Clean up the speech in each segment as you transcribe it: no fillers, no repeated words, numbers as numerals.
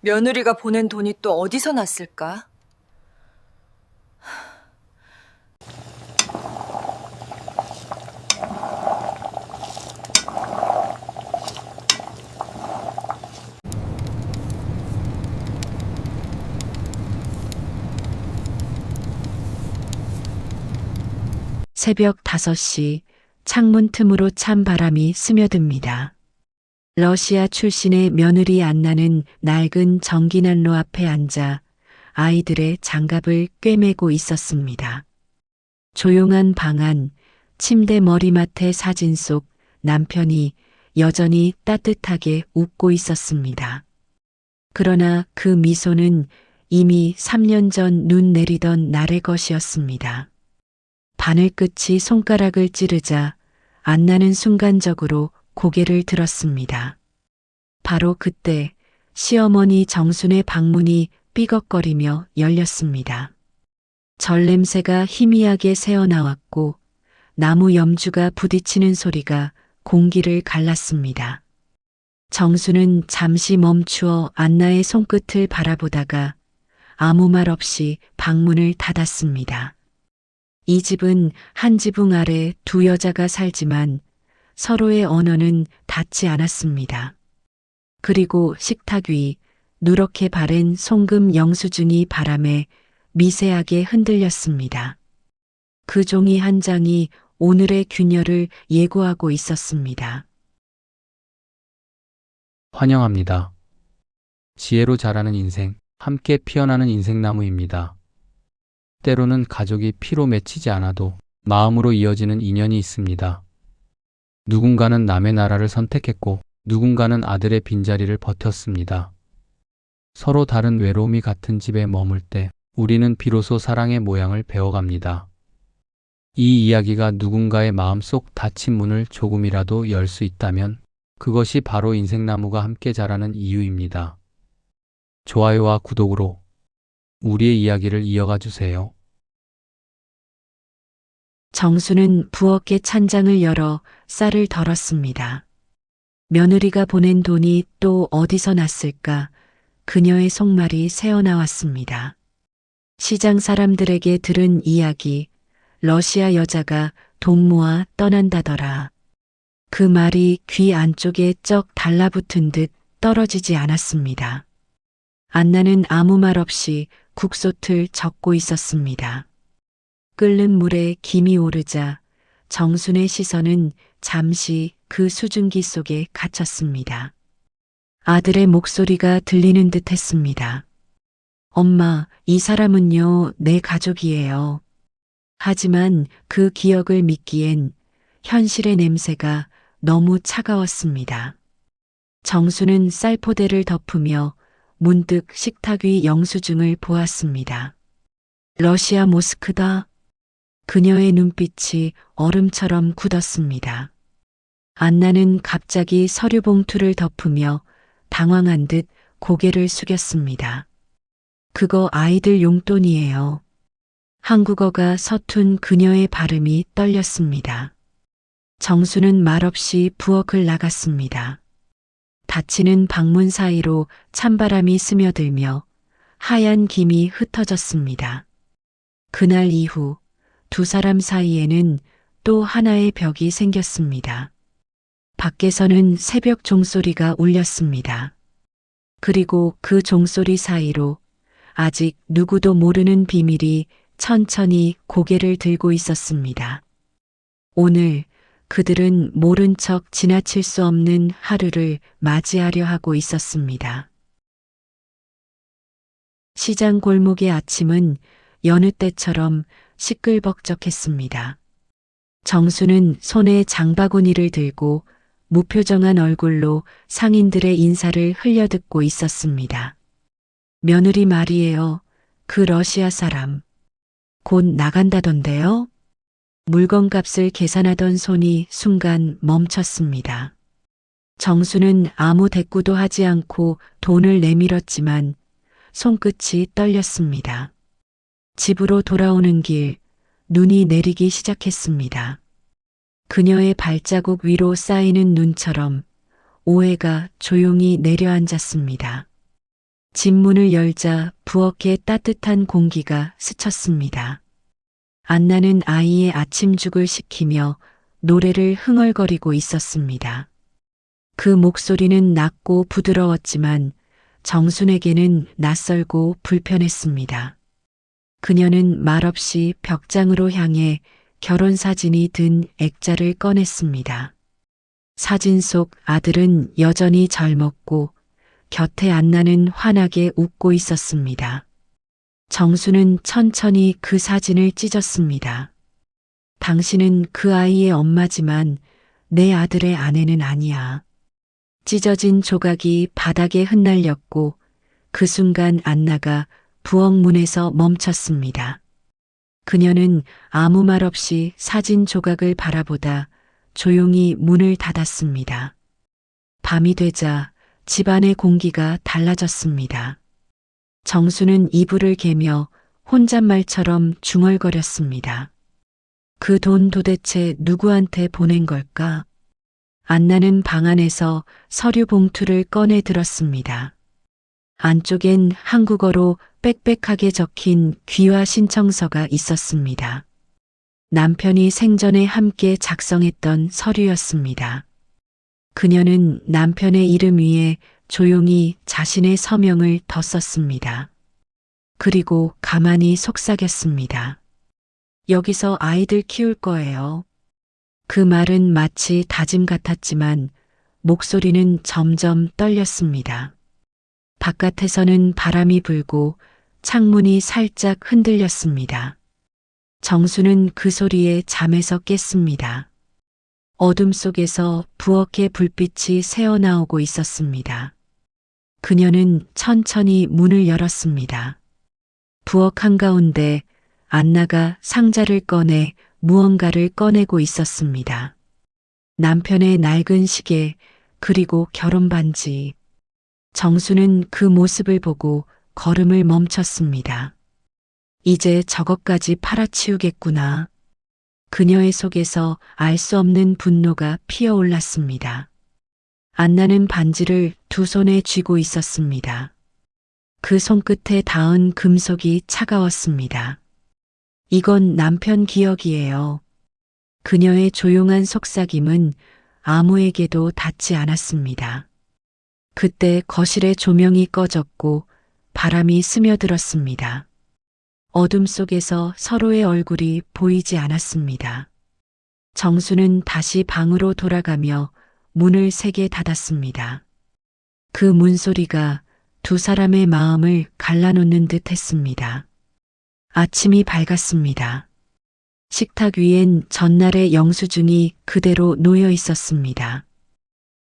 며느리가 보낸 돈이 또 어디서 났을까? 새벽 5시 창문 틈으로 찬 바람이 스며듭니다. 러시아 출신의 며느리 안나는 낡은 전기난로 앞에 앉아 아이들의 장갑을 꿰매고 있었습니다. 조용한 방 안, 침대 머리맡의 사진 속 남편이 여전히 따뜻하게 웃고 있었습니다. 그러나 그 미소는 이미 3년 전 눈 내리던 날의 것이었습니다. 바늘끝이 손가락을 찌르자 안나는 순간적으로 고개를 들었습니다. 바로 그때 시어머니 정순의 방문이 삐걱거리며 열렸습니다. 전냄새가 희미하게 새어나왔고 나무 염주가 부딪히는 소리가 공기를 갈랐습니다. 정순은 잠시 멈추어 안나의 손끝을 바라보다가 아무 말 없이 방문을 닫았습니다. 이 집은 한 지붕 아래 두 여자가 살지만 서로의 언어는 닿지 않았습니다. 그리고 식탁 위 누렇게 바른 송금 영수증이 바람에 미세하게 흔들렸습니다. 그 종이 한 장이 오늘의 균열을 예고하고 있었습니다. 환영합니다. 지혜로 자라는 인생, 함께 피어나는 인생나무입니다. 때로는 가족이 피로 맺히지 않아도 마음으로 이어지는 인연이 있습니다. 누군가는 남의 나라를 선택했고 누군가는 아들의 빈자리를 버텼습니다. 서로 다른 외로움이 같은 집에 머물 때 우리는 비로소 사랑의 모양을 배워갑니다. 이 이야기가 누군가의 마음속 닫힌 문을 조금이라도 열 수 있다면 그것이 바로 인생나무가 함께 자라는 이유입니다. 좋아요와 구독으로 우리의 이야기를 이어가 주세요. 정수는 부엌의 찬장을 열어 쌀을 덜었습니다. 며느리가 보낸 돈이 또 어디서 났을까? 그녀의 속말이 새어나왔습니다. 시장 사람들에게 들은 이야기, 러시아 여자가 돈 모아 떠난다더라. 그 말이 귀 안쪽에 쩍 달라붙은 듯 떨어지지 않았습니다. 안나는 아무 말 없이 국솥을 젓고 있었습니다. 끓는 물에 김이 오르자 정순의 시선은 잠시 그 수증기 속에 갇혔습니다. 아들의 목소리가 들리는 듯 했습니다. 엄마, 이 사람은요, 내 가족이에요. 하지만 그 기억을 믿기엔 현실의 냄새가 너무 차가웠습니다. 정수는 쌀포대를 덮으며 문득 식탁 위 영수증을 보았습니다. 러시아 모스크다. 그녀의 눈빛이 얼음처럼 굳었습니다. 안나는 갑자기 서류 봉투를 덮으며 당황한 듯 고개를 숙였습니다. 그거 아이들 용돈이에요. 한국어가 서툰 그녀의 발음이 떨렸습니다. 정수는 말없이 부엌을 나갔습니다. 닫히는 방문 사이로 찬바람이 스며들며 하얀 김이 흩어졌습니다. 그날 이후 두 사람 사이에는 또 하나의 벽이 생겼습니다. 밖에서는 새벽 종소리가 울렸습니다. 그리고 그 종소리 사이로 아직 누구도 모르는 비밀이 천천히 고개를 들고 있었습니다. 오늘 그들은 모른 척 지나칠 수 없는 하루를 맞이하려 하고 있었습니다. 시장 골목의 아침은 여느 때처럼 시끌벅적했습니다. 정수는 손에 장바구니를 들고 무표정한 얼굴로 상인들의 인사를 흘려듣고 있었습니다. 며느리 말이에요. 그 러시아 사람. 곧 나간다던데요? 물건값을 계산하던 손이 순간 멈췄습니다. 정수는 아무 대꾸도 하지 않고 돈을 내밀었지만 손끝이 떨렸습니다. 집으로 돌아오는 길, 눈이 내리기 시작했습니다. 그녀의 발자국 위로 쌓이는 눈처럼 오해가 조용히 내려앉았습니다. 집 문을 열자 부엌에 따뜻한 공기가 스쳤습니다. 안나는 아이의 아침죽을 시키며 노래를 흥얼거리고 있었습니다. 그 목소리는 낮고 부드러웠지만 정순에게는 낯설고 불편했습니다. 그녀는 말없이 벽장으로 향해 결혼사진이 든 액자를 꺼냈습니다. 사진 속 아들은 여전히 젊었고 곁에 안나는 환하게 웃고 있었습니다. 정수는 천천히 그 사진을 찢었습니다. 당신은 그 아이의 엄마지만 내 아들의 아내는 아니야. 찢어진 조각이 바닥에 흩날렸고 그 순간 안나가 부엌 문에서 멈췄습니다. 그녀는 아무 말 없이 사진 조각을 바라보다 조용히 문을 닫았습니다. 밤이 되자 집안의 공기가 달라졌습니다. 정수는 이불을 개며 혼잣말처럼 중얼거렸습니다. 그 돈 도대체 누구한테 보낸 걸까? 안나는 방 안에서 서류 봉투를 꺼내 들었습니다. 안쪽엔 한국어로 빽빽하게 적힌 귀화 신청서가 있었습니다. 남편이 생전에 함께 작성했던 서류였습니다. 그녀는 남편의 이름 위에 조용히 자신의 서명을 덧썼습니다. 그리고 가만히 속삭였습니다. 여기서 아이들 키울 거예요. 그 말은 마치 다짐 같았지만 목소리는 점점 떨렸습니다. 바깥에서는 바람이 불고 창문이 살짝 흔들렸습니다. 정수는 그 소리에 잠에서 깼습니다. 어둠 속에서 부엌의 불빛이 새어나오고 있었습니다. 그녀는 천천히 문을 열었습니다. 부엌 한가운데 안나가 상자를 꺼내 무언가를 꺼내고 있었습니다. 남편의 낡은 시계 그리고 결혼 반지. 정수는 그 모습을 보고 걸음을 멈췄습니다. 이제 저것까지 팔아치우겠구나. 그녀의 속에서 알 수 없는 분노가 피어올랐습니다. 안나는 반지를 두 손에 쥐고 있었습니다. 그 손끝에 닿은 금속이 차가웠습니다. 이건 남편 기억이에요. 그녀의 조용한 속삭임은 아무에게도 닿지 않았습니다. 그때 거실의 조명이 꺼졌고 바람이 스며들었습니다. 어둠 속에서 서로의 얼굴이 보이지 않았습니다. 정수는 다시 방으로 돌아가며 문을 세게 닫았습니다. 그 문소리가 두 사람의 마음을 갈라놓는 듯 했습니다. 아침이 밝았습니다. 식탁 위엔 전날의 영수증이 그대로 놓여 있었습니다.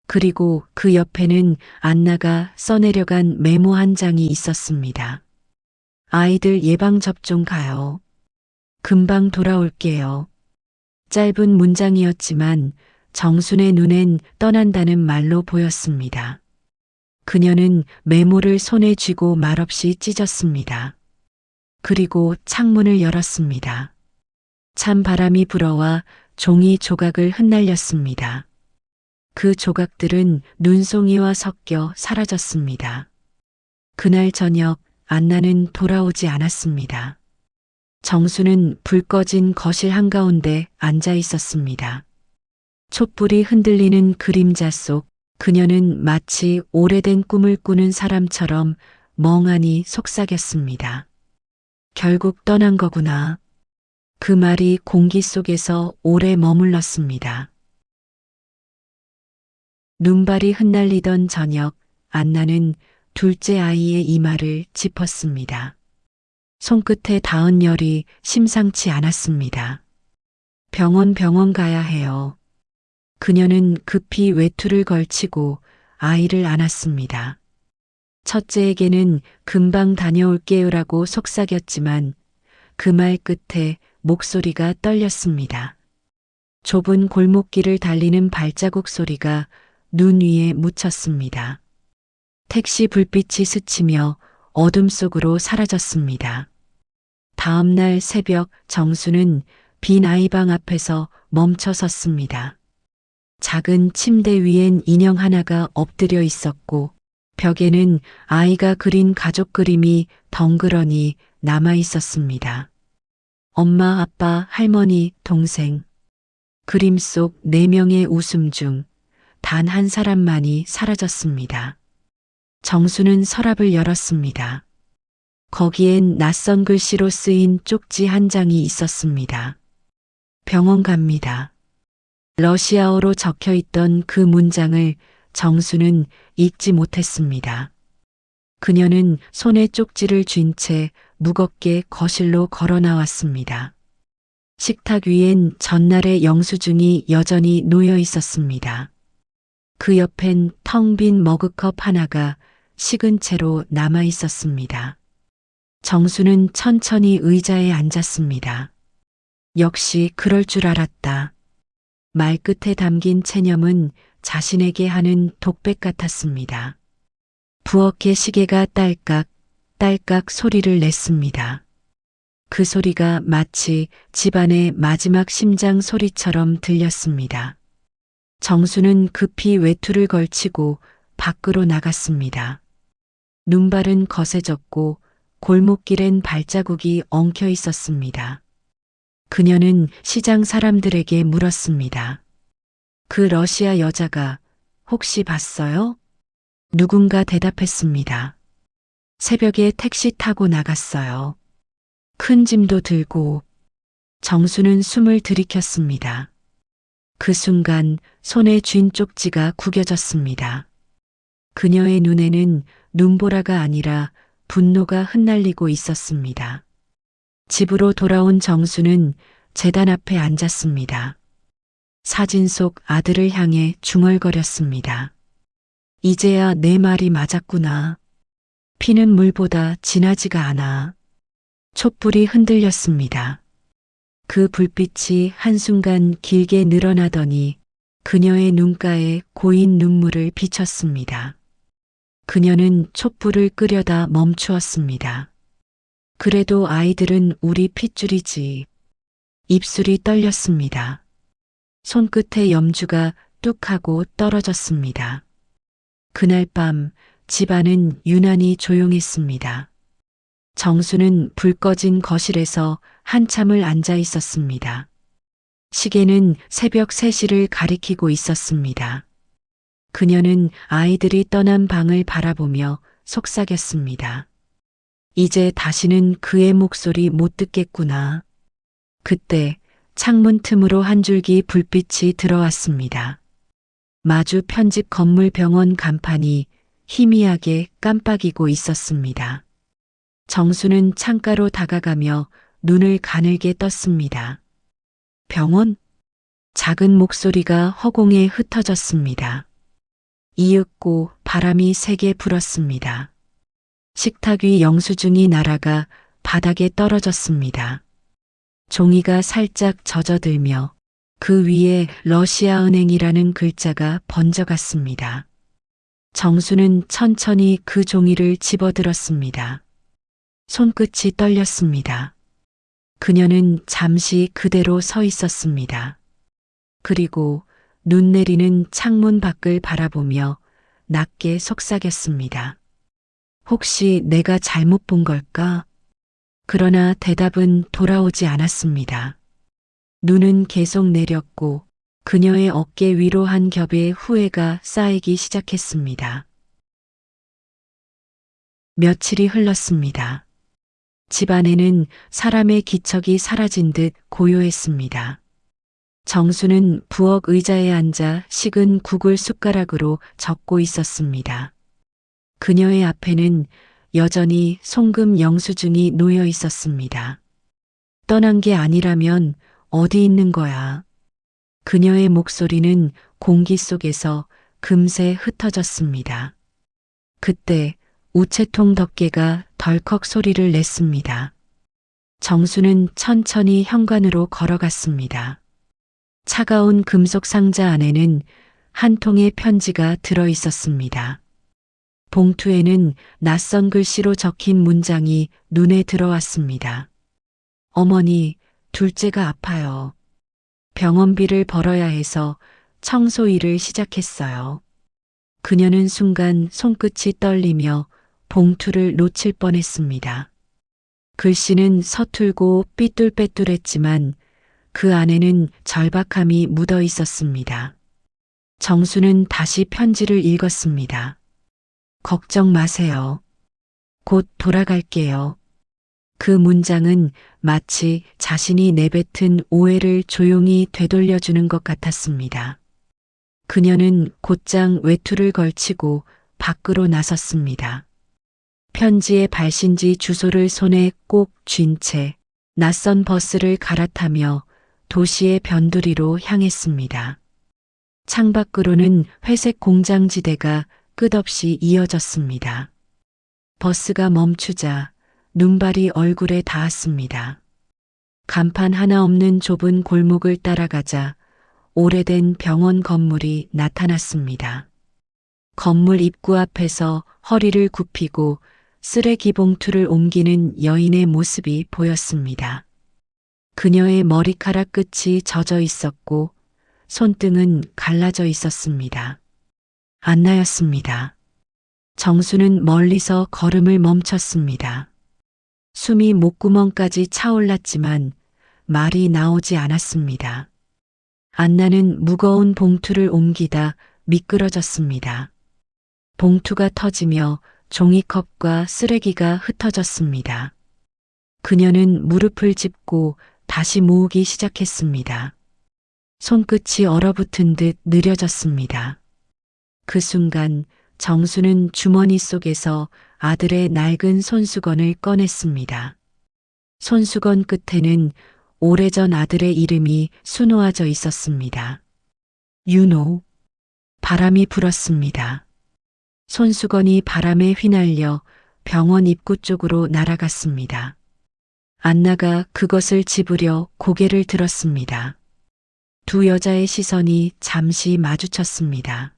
그리고 그 옆에는 안나가 써내려간 메모 한 장이 있었습니다. 아이들 예방접종 가요. 금방 돌아올게요. 짧은 문장이었지만 정순의 눈엔 떠난다는 말로 보였습니다. 그녀는 메모를 손에 쥐고 말없이 찢었습니다. 그리고 창문을 열었습니다. 찬 바람이 불어와 종이 조각을 흩날렸습니다. 그 조각들은 눈송이와 섞여 사라졌습니다. 그날 저녁 안나는 돌아오지 않았습니다. 정수는 불 꺼진 거실 한가운데 앉아 있었습니다. 촛불이 흔들리는 그림자 속 그녀는 마치 오래된 꿈을 꾸는 사람처럼 멍하니 속삭였습니다. 결국 떠난 거구나. 그 말이 공기 속에서 오래 머물렀습니다. 눈발이 흩날리던 저녁, 안나는 둘째 아이의 이마를 짚었습니다. 손끝에 닿은 열이 심상치 않았습니다. 병원 가야 해요. 그녀는 급히 외투를 걸치고 아이를 안았습니다. 첫째에게는 금방 다녀올게요라고 속삭였지만 그 말 끝에 목소리가 떨렸습니다. 좁은 골목길을 달리는 발자국 소리가 눈 위에 묻혔습니다. 택시 불빛이 스치며 어둠 속으로 사라졌습니다. 다음 날 새벽 정수는 빈 아이방 앞에서 멈춰 섰습니다. 작은 침대 위엔 인형 하나가 엎드려 있었고 벽에는 아이가 그린 가족 그림이 덩그러니 남아 있었습니다. 엄마, 아빠, 할머니, 동생. 그림 속 4명의 웃음 중 단 한 사람만이 사라졌습니다. 정수는 서랍을 열었습니다. 거기엔 낯선 글씨로 쓰인 쪽지 한 장이 있었습니다. 병원 갑니다. 러시아어로 적혀 있던 그 문장을 정수는 읽지 못했습니다. 그녀는 손에 쪽지를 쥔 채 무겁게 거실로 걸어 나왔습니다. 식탁 위엔 전날의 영수증이 여전히 놓여 있었습니다. 그 옆엔 텅 빈 머그컵 하나가 식은 채로 남아 있었습니다. 정수는 천천히 의자에 앉았습니다. 역시 그럴 줄 알았다. 말끝에 담긴 체념은 자신에게 하는 독백 같았습니다. 부엌의 시계가 딸깍, 딸깍 소리를 냈습니다. 그 소리가 마치 집안의 마지막 심장 소리처럼 들렸습니다. 정수는 급히 외투를 걸치고 밖으로 나갔습니다. 눈발은 거세졌고 골목길엔 발자국이 엉켜 있었습니다. 그녀는 시장 사람들에게 물었습니다. 그 러시아 여자가 혹시 봤어요? 누군가 대답했습니다. 새벽에 택시 타고 나갔어요. 큰 짐도 들고. 정수는 숨을 들이켰습니다. 그 순간 손에 쥔 쪽지가 구겨졌습니다. 그녀의 눈에는 눈보라가 아니라 분노가 흩날리고 있었습니다. 집으로 돌아온 정수는 제단 앞에 앉았습니다. 사진 속 아들을 향해 중얼거렸습니다. 이제야 내 말이 맞았구나. 피는 물보다 진하지가 않아. 촛불이 흔들렸습니다. 그 불빛이 한순간 길게 늘어나더니 그녀의 눈가에 고인 눈물을 비쳤습니다. 그녀는 촛불을 끄려다 멈추었습니다. 그래도 아이들은 우리 핏줄이지. 입술이 떨렸습니다. 손끝에 염주가 뚝 하고 떨어졌습니다. 그날 밤 집안은 유난히 조용했습니다. 정수는 불 꺼진 거실에서 한참을 앉아 있었습니다. 시계는 새벽 3시를 가리키고 있었습니다. 그녀는 아이들이 떠난 방을 바라보며 속삭였습니다. 이제 다시는 그의 목소리 못 듣겠구나. 그때 창문 틈으로 한 줄기 불빛이 들어왔습니다. 마주 편집 건물 병원 간판이 희미하게 깜빡이고 있었습니다. 정수는 창가로 다가가며 눈을 가늘게 떴습니다. 병원? 작은 목소리가 허공에 흩어졌습니다. 이윽고 바람이 세게 불었습니다. 식탁 위 영수증이 날아가 바닥에 떨어졌습니다. 종이가 살짝 젖어들며 그 위에 러시아은행이라는 글자가 번져갔습니다. 정수는 천천히 그 종이를 집어들었습니다. 손끝이 떨렸습니다. 그녀는 잠시 그대로 서 있었습니다. 그리고 눈 내리는 창문 밖을 바라보며 낮게 속삭였습니다. 혹시 내가 잘못 본 걸까? 그러나 대답은 돌아오지 않았습니다. 눈은 계속 내렸고 그녀의 어깨 위로 한 겹의 후회가 쌓이기 시작했습니다. 며칠이 흘렀습니다. 집안에는 사람의 기척이 사라진 듯 고요했습니다. 정수는 부엌 의자에 앉아 식은 국을 숟가락으로 적고 있었습니다. 그녀의 앞에는 여전히 송금 영수증이 놓여 있었습니다. 떠난 게 아니라면 어디 있는 거야? 그녀의 목소리는 공기 속에서 금세 흩어졌습니다. 그때 우체통 덮개가 덜컥 소리를 냈습니다. 정수는 천천히 현관으로 걸어갔습니다. 차가운 금속 상자 안에는 한 통의 편지가 들어 있었습니다. 봉투에는 낯선 글씨로 적힌 문장이 눈에 들어왔습니다. 어머니, 둘째가 아파요. 병원비를 벌어야 해서 청소 일을 시작했어요. 그녀는 순간 손끝이 떨리며 봉투를 놓칠 뻔했습니다. 글씨는 서툴고 삐뚤빼뚤했지만 그 안에는 절박함이 묻어 있었습니다. 정수는 다시 편지를 읽었습니다. 걱정 마세요. 곧 돌아갈게요. 그 문장은 마치 자신이 내뱉은 오해를 조용히 되돌려주는 것 같았습니다. 그녀는 곧장 외투를 걸치고 밖으로 나섰습니다. 편지의 발신지 주소를 손에 꼭 쥔 채 낯선 버스를 갈아타며 도시의 변두리로 향했습니다. 창밖으로는 회색 공장지대가 끝없이 이어졌습니다. 버스가 멈추자 눈발이 얼굴에 닿았습니다. 간판 하나 없는 좁은 골목을 따라가자 오래된 병원 건물이 나타났습니다. 건물 입구 앞에서 허리를 굽히고 쓰레기 봉투를 옮기는 여인의 모습이 보였습니다. 그녀의 머리카락 끝이 젖어 있었고 손등은 갈라져 있었습니다. 안나였습니다. 정수는 멀리서 걸음을 멈췄습니다. 숨이 목구멍까지 차올랐지만 말이 나오지 않았습니다. 안나는 무거운 봉투를 옮기다 미끄러졌습니다. 봉투가 터지며 종이컵과 쓰레기가 흩어졌습니다. 그녀는 무릎을 짚고 다시 모으기 시작했습니다. 손끝이 얼어붙은 듯 느려졌습니다. 그 순간 정수는 주머니 속에서 아들의 낡은 손수건을 꺼냈습니다. 손수건 끝에는 오래전 아들의 이름이 수놓아져 있었습니다. 윤호. 바람이 불었습니다. 손수건이 바람에 휘날려 병원 입구 쪽으로 날아갔습니다. 안나가 그것을 집으려 고개를 들었습니다. 두 여자의 시선이 잠시 마주쳤습니다.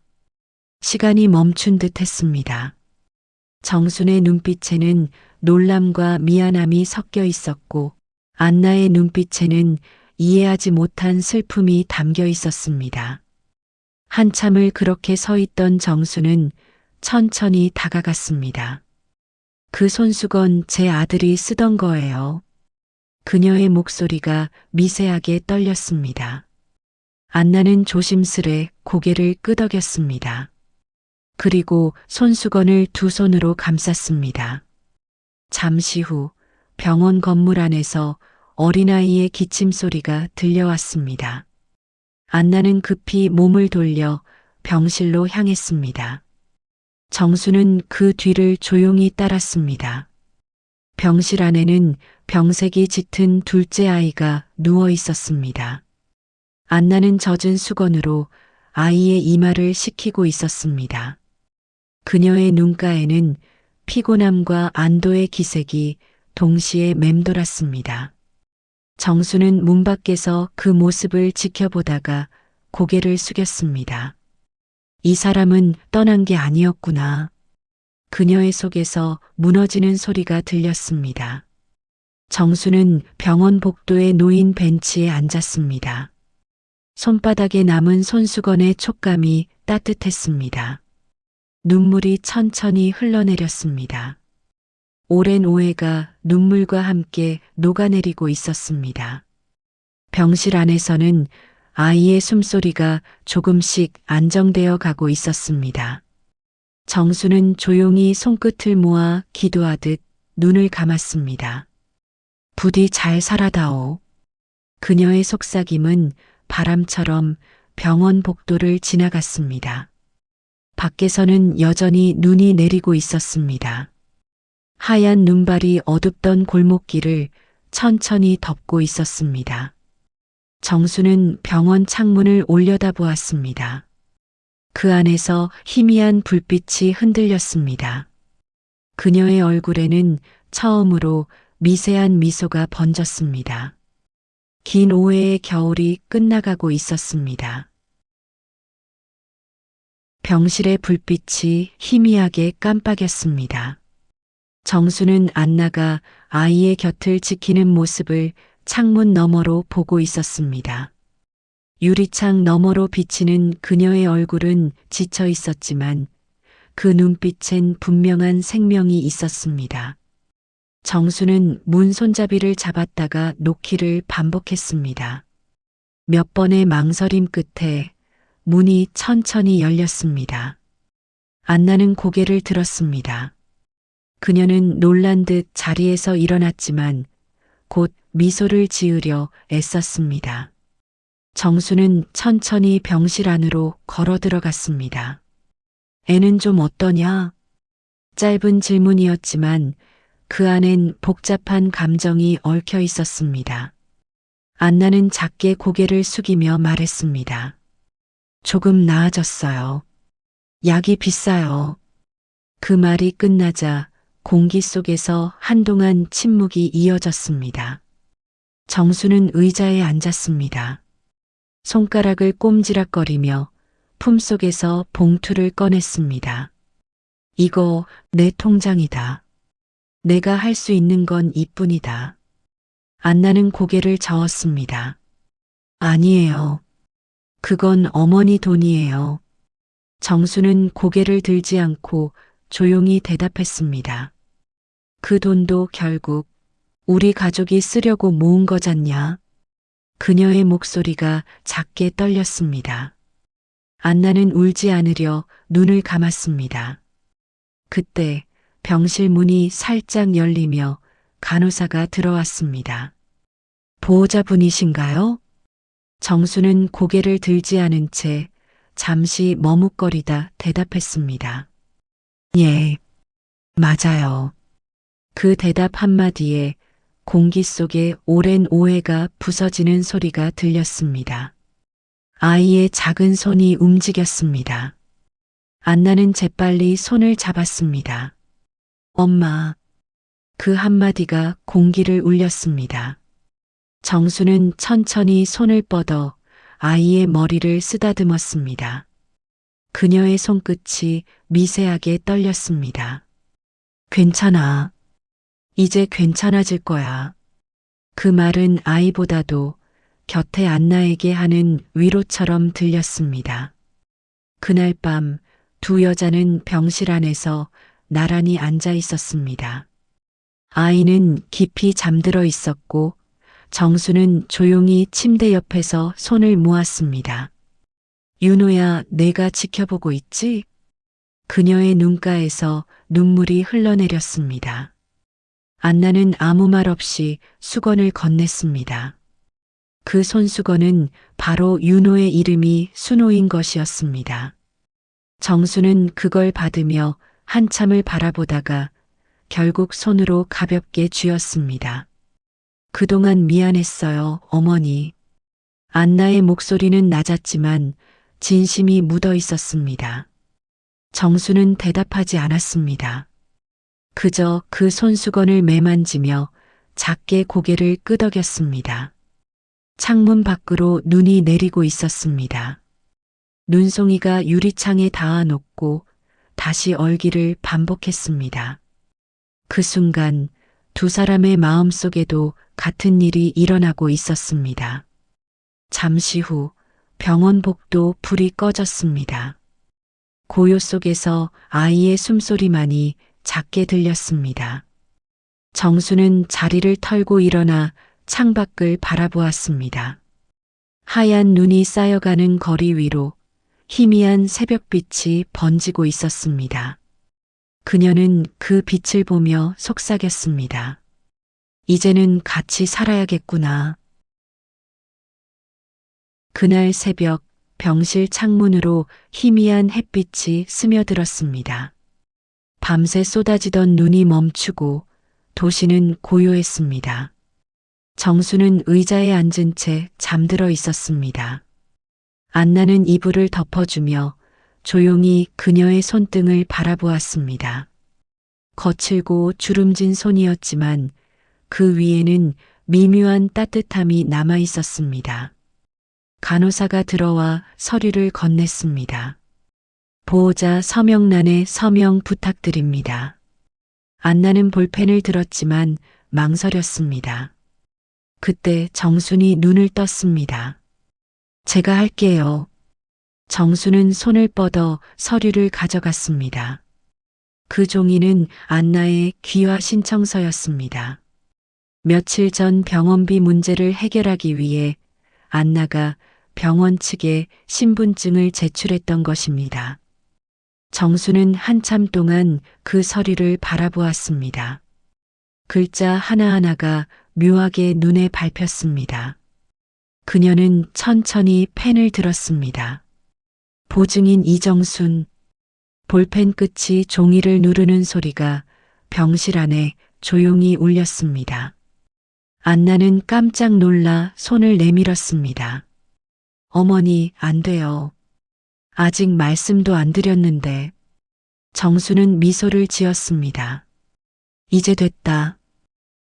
시간이 멈춘 듯 했습니다. 정순의 눈빛에는 놀람과 미안함이 섞여 있었고 안나의 눈빛에는 이해하지 못한 슬픔이 담겨 있었습니다. 한참을 그렇게 서 있던 정수는 천천히 다가갔습니다. 그 손수건 제 아들이 쓰던 거예요. 그녀의 목소리가 미세하게 떨렸습니다. 안나는 조심스레 고개를 끄덕였습니다. 그리고 손수건을 두 손으로 감쌌습니다. 잠시 후 병원 건물 안에서 어린아이의 기침 소리가 들려왔습니다. 안나는 급히 몸을 돌려 병실로 향했습니다. 정수는 그 뒤를 조용히 따랐습니다. 병실 안에는 병색이 짙은 둘째 아이가 누워 있었습니다. 안나는 젖은 수건으로 아이의 이마를 식히고 있었습니다. 그녀의 눈가에는 피곤함과 안도의 기색이 동시에 맴돌았습니다. 정수는 문 밖에서 그 모습을 지켜보다가 고개를 숙였습니다. 이 사람은 떠난 게 아니었구나. 그녀의 속에서 무너지는 소리가 들렸습니다. 정수는 병원 복도에 놓인 벤치에 앉았습니다. 손바닥에 남은 손수건의 촉감이 따뜻했습니다. 눈물이 천천히 흘러내렸습니다. 오랜 오해가 눈물과 함께 녹아내리고 있었습니다. 병실 안에서는 아이의 숨소리가 조금씩 안정되어 가고 있었습니다. 정수는 조용히 손끝을 모아 기도하듯 눈을 감았습니다. 부디 잘 살아다오. 그녀의 속삭임은 바람처럼 병원 복도를 지나갔습니다. 밖에서는 여전히 눈이 내리고 있었습니다. 하얀 눈발이 어둡던 골목길을 천천히 덮고 있었습니다. 정수는 병원 창문을 올려다보았습니다. 그 안에서 희미한 불빛이 흔들렸습니다. 그녀의 얼굴에는 처음으로 미세한 미소가 번졌습니다. 긴 오해의 겨울이 끝나가고 있었습니다. 병실의 불빛이 희미하게 깜빡였습니다. 정수는 안나가 아이의 곁을 지키는 모습을 창문 너머로 보고 있었습니다. 유리창 너머로 비치는 그녀의 얼굴은 지쳐 있었지만 그 눈빛엔 분명한 생명이 있었습니다. 정수는 문 손잡이를 잡았다가 놓기를 반복했습니다. 몇 번의 망설임 끝에 문이 천천히 열렸습니다. 안나는 고개를 들었습니다. 그녀는 놀란 듯 자리에서 일어났지만 곧 미소를 지으려 애썼습니다. 정수는 천천히 병실 안으로 걸어 들어갔습니다. 애는 좀 어떠냐? 짧은 질문이었지만 그 안엔 복잡한 감정이 얽혀 있었습니다. 안나는 작게 고개를 숙이며 말했습니다. 조금 나아졌어요. 약이 비싸요. 그 말이 끝나자 공기 속에서 한동안 침묵이 이어졌습니다. 정수는 의자에 앉았습니다. 손가락을 꼼지락거리며 품속에서 봉투를 꺼냈습니다. 이거 내 통장이다. 내가 할 수 있는 건 이뿐이다. 안나는 고개를 저었습니다. 아니에요. 그건 어머니 돈이에요. 정수는 고개를 들지 않고 조용히 대답했습니다. 그 돈도 결국 우리 가족이 쓰려고 모은 거잖냐? 그녀의 목소리가 작게 떨렸습니다. 안나는 울지 않으려 눈을 감았습니다. 그때 병실 문이 살짝 열리며 간호사가 들어왔습니다. 보호자분이신가요? 정수는 고개를 들지 않은 채 잠시 머뭇거리다 대답했습니다. 예, 맞아요. 그 대답 한마디에 공기 속에 오랜 오해가 부서지는 소리가 들렸습니다. 아이의 작은 손이 움직였습니다. 안나는 재빨리 손을 잡았습니다. 엄마. 그 한마디가 공기를 울렸습니다. 정수는 천천히 손을 뻗어 아이의 머리를 쓰다듬었습니다. 그녀의 손끝이 미세하게 떨렸습니다. 괜찮아. 이제 괜찮아질 거야. 그 말은 아이보다도 곁에 안나에게 하는 위로처럼 들렸습니다. 그날 밤 두 여자는 병실 안에서 나란히 앉아 있었습니다. 아이는 깊이 잠들어 있었고 정수는 조용히 침대 옆에서 손을 모았습니다. 윤호야, 내가 지켜보고 있지? 그녀의 눈가에서 눈물이 흘러내렸습니다. 안나는 아무 말 없이 수건을 건넸습니다. 그 손수건은 바로 윤호의 이름이 순호인 것이었습니다. 정수는 그걸 받으며 한참을 바라보다가 결국 손으로 가볍게 쥐었습니다. 그동안 미안했어요, 어머니. 안나의 목소리는 낮았지만 진심이 묻어 있었습니다. 정수는 대답하지 않았습니다. 그저 그 손수건을 매만지며 작게 고개를 끄덕였습니다. 창문 밖으로 눈이 내리고 있었습니다. 눈송이가 유리창에 닿아 녹고 다시 얼기를 반복했습니다. 그 순간 두 사람의 마음속에도 같은 일이 일어나고 있었습니다. 잠시 후 병원 복도 불이 꺼졌습니다. 고요 속에서 아이의 숨소리만이 작게 들렸습니다. 정수는 자리를 털고 일어나 창밖을 바라보았습니다. 하얀 눈이 쌓여가는 거리 위로 희미한 새벽빛이 번지고 있었습니다. 그녀는 그 빛을 보며 속삭였습니다. 이제는 같이 살아야겠구나. 그날 새벽 병실 창문으로 희미한 햇빛이 스며들었습니다. 밤새 쏟아지던 눈이 멈추고 도시는 고요했습니다. 정수는 의자에 앉은 채 잠들어 있었습니다. 안나는 이불을 덮어주며 조용히 그녀의 손등을 바라보았습니다. 거칠고 주름진 손이었지만 그 위에는 미묘한 따뜻함이 남아 있었습니다. 간호사가 들어와 서류를 건넸습니다. 보호자 서명란에 서명 부탁드립니다. 안나는 볼펜을 들었지만 망설였습니다. 그때 정순이 눈을 떴습니다. 제가 할게요. 정수는 손을 뻗어 서류를 가져갔습니다. 그 종이는 안나의 귀화 신청서였습니다. 며칠 전 병원비 문제를 해결하기 위해 안나가 병원 측에 신분증을 제출했던 것입니다. 정수는 한참 동안 그 서류를 바라보았습니다. 글자 하나하나가 묘하게 눈에 밟혔습니다. 그녀는 천천히 펜을 들었습니다. 보증인 이정순. 볼펜 끝이 종이를 누르는 소리가 병실 안에 조용히 울렸습니다. 안나는 깜짝 놀라 손을 내밀었습니다. 어머니, 안 돼요. 아직 말씀도 안 드렸는데. 정수는 미소를 지었습니다. 이제 됐다.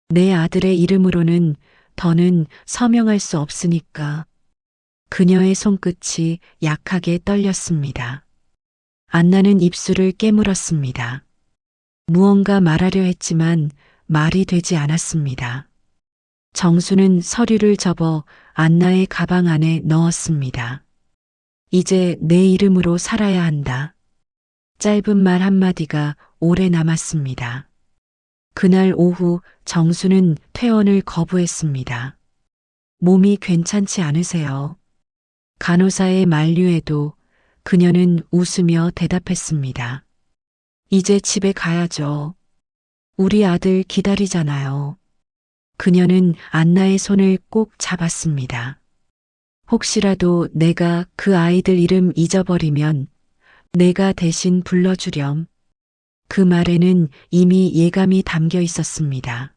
내 아들의 이름으로는 더는 서명할 수 없으니까. 그녀의 손끝이 약하게 떨렸습니다. 안나는 입술을 깨물었습니다. 무언가 말하려 했지만 말이 되지 않았습니다. 정수는 서류를 접어 안나의 가방 안에 넣었습니다. 이제 내 이름으로 살아야 한다. 짧은 말 한마디가 오래 남았습니다. 그날 오후 정수는 퇴원을 거부했습니다. 몸이 괜찮지 않으세요? 간호사의 만류에도 그녀는 웃으며 대답했습니다. 이제 집에 가야죠. 우리 아들 기다리잖아요. 그녀는 안나의 손을 꼭 잡았습니다. 혹시라도 내가 그 아이들 이름 잊어버리면 내가 대신 불러주렴. 그 말에는 이미 예감이 담겨 있었습니다.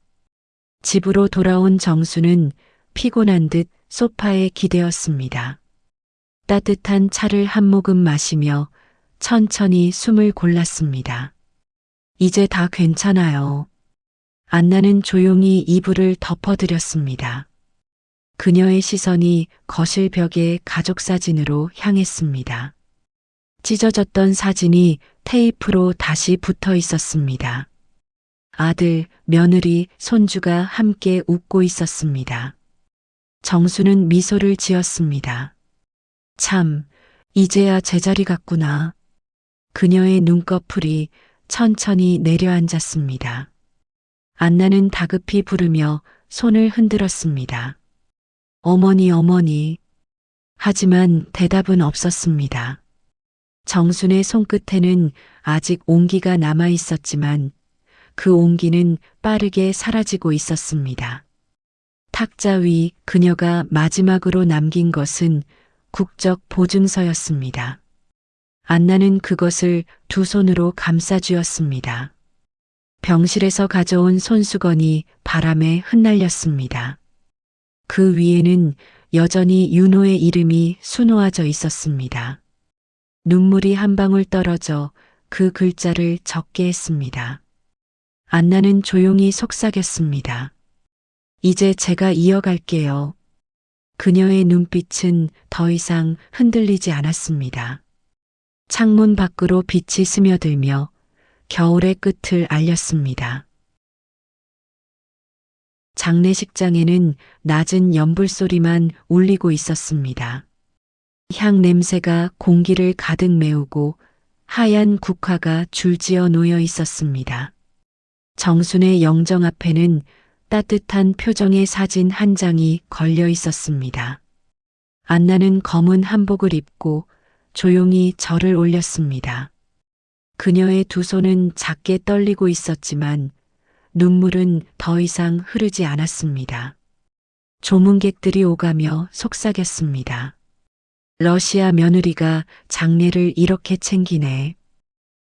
집으로 돌아온 정수는 피곤한 듯 소파에 기대었습니다. 따뜻한 차를 한 모금 마시며 천천히 숨을 골랐습니다. 이제 다 괜찮아요. 안나는 조용히 이불을 덮어드렸습니다. 그녀의 시선이 거실 벽의 가족 사진으로 향했습니다. 찢어졌던 사진이 테이프로 다시 붙어 있었습니다. 아들, 며느리, 손주가 함께 웃고 있었습니다. 정수는 미소를 지었습니다. 참, 이제야 제자리 같구나. 그녀의 눈꺼풀이 천천히 내려앉았습니다. 안나는 다급히 부르며 손을 흔들었습니다. 어머니, 어머니. 하지만 대답은 없었습니다. 정순의 손끝에는 아직 온기가 남아 있었지만 그 온기는 빠르게 사라지고 있었습니다. 탁자 위 그녀가 마지막으로 남긴 것은 국적 보증서였습니다. 안나는 그것을 두 손으로 감싸쥐었습니다. 병실에서 가져온 손수건이 바람에 흩날렸습니다. 그 위에는 여전히 윤호의 이름이 수놓아져 있었습니다. 눈물이 한 방울 떨어져 그 글자를 적게 했습니다. 안나는 조용히 속삭였습니다. 이제 제가 이어갈게요. 그녀의 눈빛은 더 이상 흔들리지 않았습니다. 창문 밖으로 빛이 스며들며 겨울의 끝을 알렸습니다. 장례식장에는 낮은 연불 소리만 울리고 있었습니다. 향 냄새가 공기를 가득 메우고 하얀 국화가 줄지어 놓여 있었습니다. 정순의 영정 앞에는 따뜻한 표정의 사진 한 장이 걸려 있었습니다. 안나는 검은 한복을 입고 조용히 절을 올렸습니다. 그녀의 두 손은 작게 떨리고 있었지만 눈물은 더 이상 흐르지 않았습니다. 조문객들이 오가며 속삭였습니다. 러시아 며느리가 장례를 이렇게 챙기네.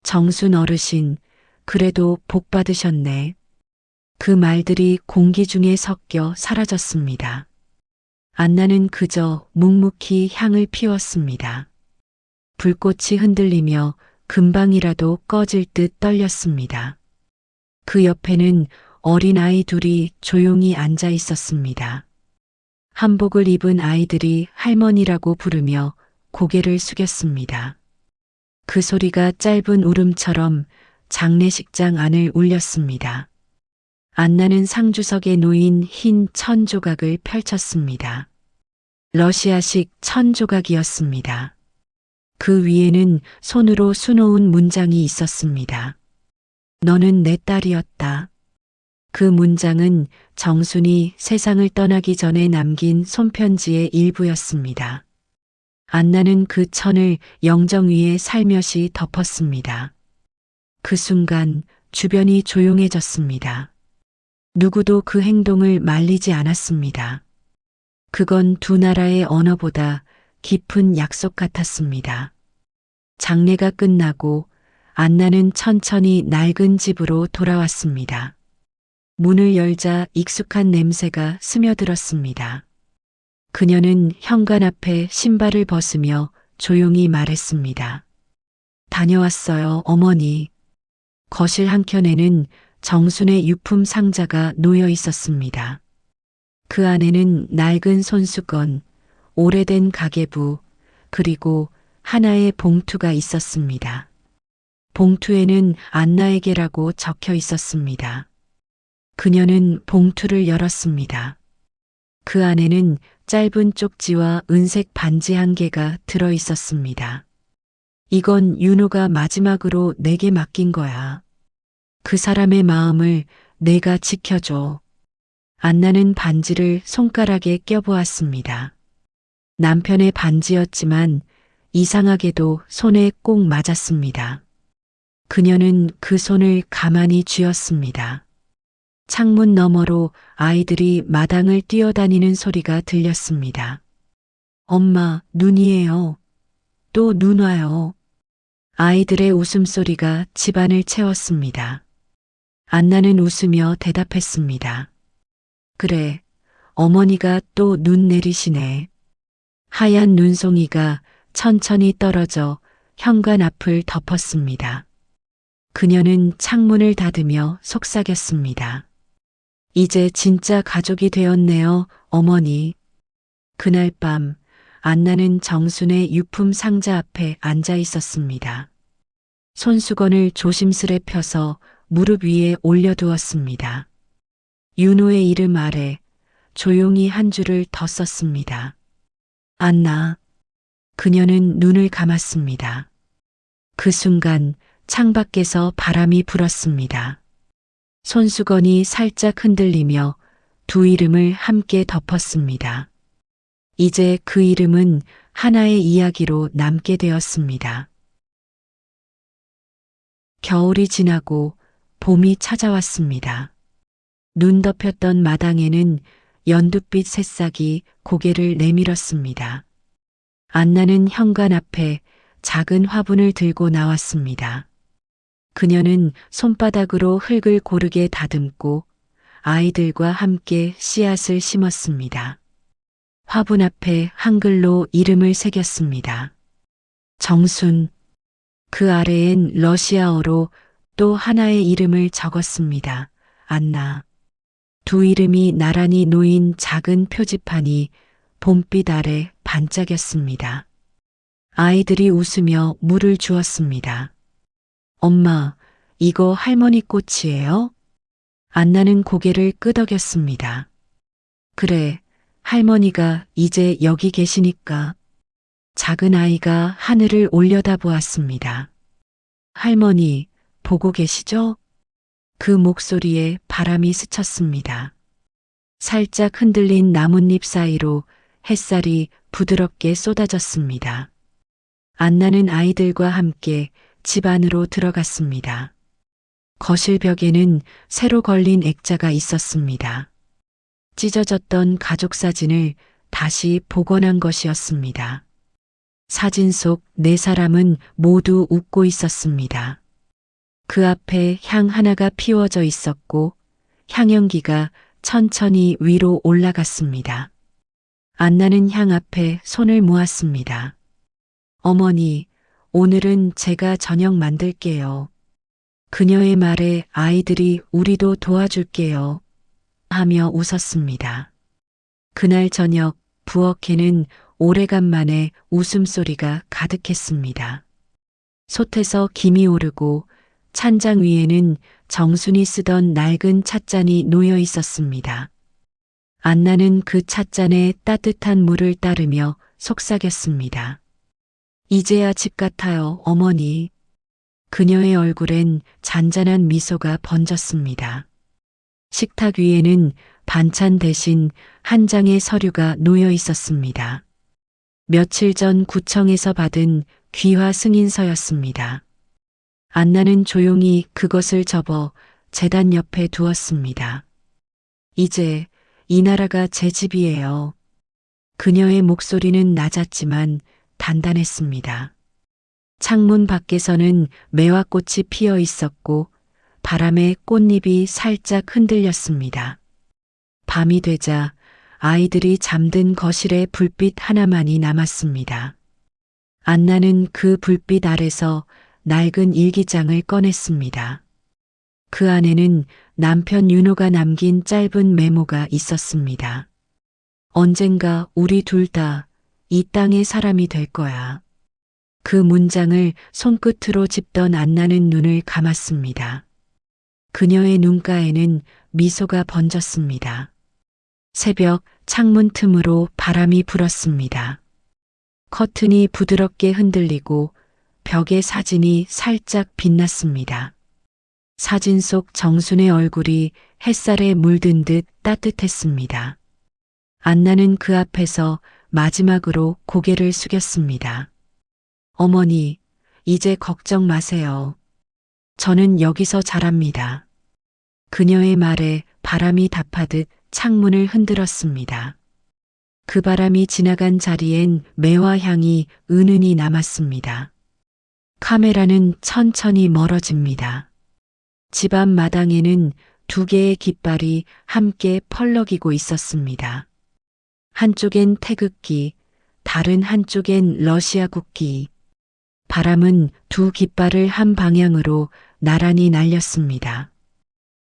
정순 어르신, 그래도 복 받으셨네. 그 말들이 공기 중에 섞여 사라졌습니다. 안나는 그저 묵묵히 향을 피웠습니다. 불꽃이 흔들리며 금방이라도 꺼질 듯 떨렸습니다. 그 옆에는 어린아이 둘이 조용히 앉아 있었습니다. 한복을 입은 아이들이 할머니라고 부르며 고개를 숙였습니다. 그 소리가 짧은 울음처럼 장례식장 안을 울렸습니다. 안나는 상주석에 놓인 흰 천 조각을 펼쳤습니다. 러시아식 천 조각이었습니다. 그 위에는 손으로 수놓은 문장이 있었습니다. 너는 내 딸이었다. 그 문장은 정순이 세상을 떠나기 전에 남긴 손편지의 일부였습니다. 안나는 그 천을 영정 위에 살며시 덮었습니다. 그 순간 주변이 조용해졌습니다. 누구도 그 행동을 말리지 않았습니다. 그건 두 나라의 언어보다 깊은 약속 같았습니다. 장례가 끝나고 안나는 천천히 낡은 집으로 돌아왔습니다. 문을 열자 익숙한 냄새가 스며들었습니다. 그녀는 현관 앞에 신발을 벗으며 조용히 말했습니다. 다녀왔어요, 어머니. 거실 한켠에는 정순의 유품 상자가 놓여 있었습니다. 그 안에는 낡은 손수건, 오래된 가계부, 그리고 하나의 봉투가 있었습니다. 봉투에는 안나에게라고 적혀 있었습니다. 그녀는 봉투를 열었습니다. 그 안에는 짧은 쪽지와 은색 반지 한 개가 들어 있었습니다. 이건 윤호가 마지막으로 내게 맡긴 거야. 그 사람의 마음을 내가 지켜줘. 안나는 반지를 손가락에 껴보았습니다. 남편의 반지였지만 이상하게도 손에 꼭 맞았습니다. 그녀는 그 손을 가만히 쥐었습니다. 창문 너머로 아이들이 마당을 뛰어다니는 소리가 들렸습니다. 엄마, 눈이에요. 또 눈 와요. 아이들의 웃음소리가 집안을 채웠습니다. 안나는 웃으며 대답했습니다. 그래, 어머니가 또 눈 내리시네. 하얀 눈송이가 천천히 떨어져 현관 앞을 덮었습니다. 그녀는 창문을 닫으며 속삭였습니다. 이제 진짜 가족이 되었네요, 어머니. 그날 밤 안나는 정순의 유품 상자 앞에 앉아 있었습니다. 손수건을 조심스레 펴서 무릎 위에 올려두었습니다. 윤호의 이름 아래 조용히 한 줄을 더 썼습니다. 안나. 그녀는 눈을 감았습니다. 그 순간 창밖에서 바람이 불었습니다. 손수건이 살짝 흔들리며 두 이름을 함께 덮었습니다. 이제 그 이름은 하나의 이야기로 남게 되었습니다. 겨울이 지나고 봄이 찾아왔습니다. 눈 덮였던 마당에는 연두빛 새싹이 고개를 내밀었습니다. 안나는 현관 앞에 작은 화분을 들고 나왔습니다. 그녀는 손바닥으로 흙을 고르게 다듬고 아이들과 함께 씨앗을 심었습니다. 화분 앞에 한글로 이름을 새겼습니다. 정순. 그 아래엔 러시아어로 또 하나의 이름을 적었습니다. 안나. 두 이름이 나란히 놓인 작은 표지판이 봄빛 아래 반짝였습니다. 아이들이 웃으며 물을 주었습니다. 엄마, 이거 할머니 꽃이에요? 안나는 고개를 끄덕였습니다. 그래, 할머니가 이제 여기 계시니까. 작은 아이가 하늘을 올려다보았습니다. 할머니, 보고 계시죠? 그 목소리에 바람이 스쳤습니다. 살짝 흔들린 나뭇잎 사이로 햇살이 부드럽게 쏟아졌습니다. 안나는 아이들과 함께 집 안으로 들어갔습니다. 거실 벽에는 새로 걸린 액자가 있었습니다. 찢어졌던 가족 사진을 다시 복원한 것이었습니다. 사진 속 네 사람은 모두 웃고 있었습니다. 그 앞에 향 하나가 피워져 있었고 향연기가 천천히 위로 올라갔습니다. 안나는 향 앞에 손을 모았습니다. 어머니, 오늘은 제가 저녁 만들게요. 그녀의 말에 아이들이 우리도 도와줄게요. 하며 웃었습니다. 그날 저녁 부엌에는 오래간만에 웃음소리가 가득했습니다. 솥에서 김이 오르고 찬장 위에는 정순이 쓰던 낡은 찻잔이 놓여 있었습니다. 안나는 그 찻잔에 따뜻한 물을 따르며 속삭였습니다. 이제야 집 같아요, 어머니. 그녀의 얼굴엔 잔잔한 미소가 번졌습니다. 식탁 위에는 반찬 대신 한 장의 서류가 놓여 있었습니다. 며칠 전 구청에서 받은 귀화 승인서였습니다. 안나는 조용히 그것을 접어 재단 옆에 두었습니다. 이제 이 나라가 제 집이에요. 그녀의 목소리는 낮았지만 단단했습니다. 창문 밖에서는 매화꽃이 피어 있었고 바람에 꽃잎이 살짝 흔들렸습니다. 밤이 되자 아이들이 잠든 거실에 불빛 하나만이 남았습니다. 안나는 그 불빛 아래서 낡은 일기장을 꺼냈습니다. 그 안에는 남편 윤호가 남긴 짧은 메모가 있었습니다. 언젠가 우리 둘 다 이 땅의 사람이 될 거야. 그 문장을 손끝으로 짚던 안나는 눈을 감았습니다. 그녀의 눈가에는 미소가 번졌습니다. 새벽 창문 틈으로 바람이 불었습니다. 커튼이 부드럽게 흔들리고 벽의 사진이 살짝 빛났습니다. 사진 속 정순의 얼굴이 햇살에 물든 듯 따뜻했습니다. 안나는 그 앞에서 마지막으로 고개를 숙였습니다. 어머니, 이제 걱정 마세요. 저는 여기서 자랍니다. 그녀의 말에 바람이 답하듯 창문을 흔들었습니다. 그 바람이 지나간 자리엔 매화 향이 은은히 남았습니다. 카메라는 천천히 멀어집니다. 집 앞 마당에는 두 개의 깃발이 함께 펄럭이고 있었습니다. 한쪽엔 태극기, 다른 한쪽엔 러시아 국기. 바람은 두 깃발을 한 방향으로 나란히 날렸습니다.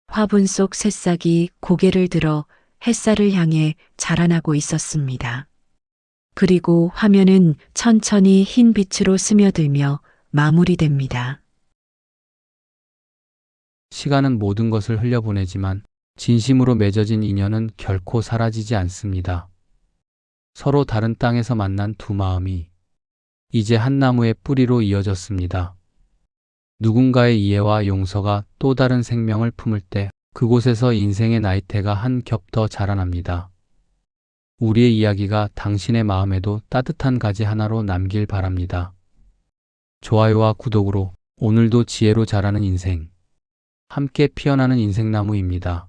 화분 속 새싹이 고개를 들어 햇살을 향해 자라나고 있었습니다. 그리고 화면은 천천히 흰 빛으로 스며들며 마무리됩니다. 시간은 모든 것을 흘려보내지만 진심으로 맺어진 인연은 결코 사라지지 않습니다. 서로 다른 땅에서 만난 두 마음이 이제 한 나무의 뿌리로 이어졌습니다. 누군가의 이해와 용서가 또 다른 생명을 품을 때 그곳에서 인생의 나이테가 한 겹 더 자라납니다. 우리의 이야기가 당신의 마음에도 따뜻한 가지 하나로 남길 바랍니다. 좋아요와 구독으로 오늘도 지혜로 자라는 인생, 함께 피어나는 인생나무입니다.